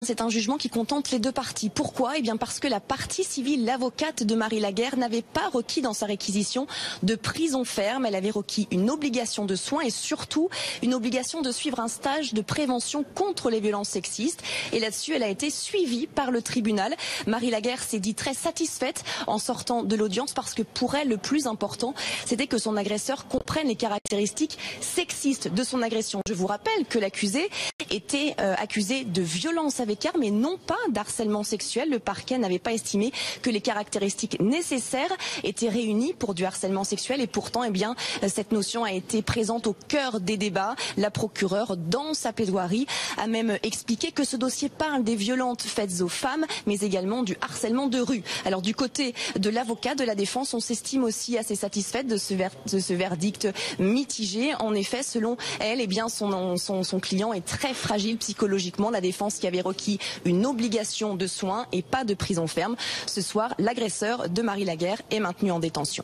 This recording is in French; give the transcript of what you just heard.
C'est un jugement qui contente les deux parties. Pourquoi? Eh bien parce que la partie civile, l'avocate de Marie Laguerre, n'avait pas requis dans sa réquisition de prison ferme. Elle avait requis une obligation de soins et surtout une obligation de suivre un stage de prévention contre les violences sexistes. Et là-dessus, elle a été suivie par le tribunal. Marie Laguerre s'est dit très satisfaite en sortant de l'audience parce que pour elle, le plus important, c'était que son agresseur comprenne les caractéristiques sexistes de son agression. Je vous rappelle que l'accusé était accusé de violence avec arme et non pas d'harcèlement sexuel. Le parquet n'avait pas estimé que les caractéristiques nécessaires étaient réunies pour du harcèlement sexuel et pourtant, eh bien, cette notion a été présente au cœur des débats. La procureure, dans sa plaidoirie, a même expliqué que ce dossier parle des violences faites aux femmes, mais également du harcèlement de rue. Alors du côté de l'avocat de la défense, on s'estime aussi assez satisfaite de ce verdict mitigé. En effet, selon elle, eh bien, son client est très fragile psychologiquement. La défense qui avait requis une obligation de soins et pas de prison ferme. Ce soir, l'agresseur de Marie Laguerre est maintenu en détention.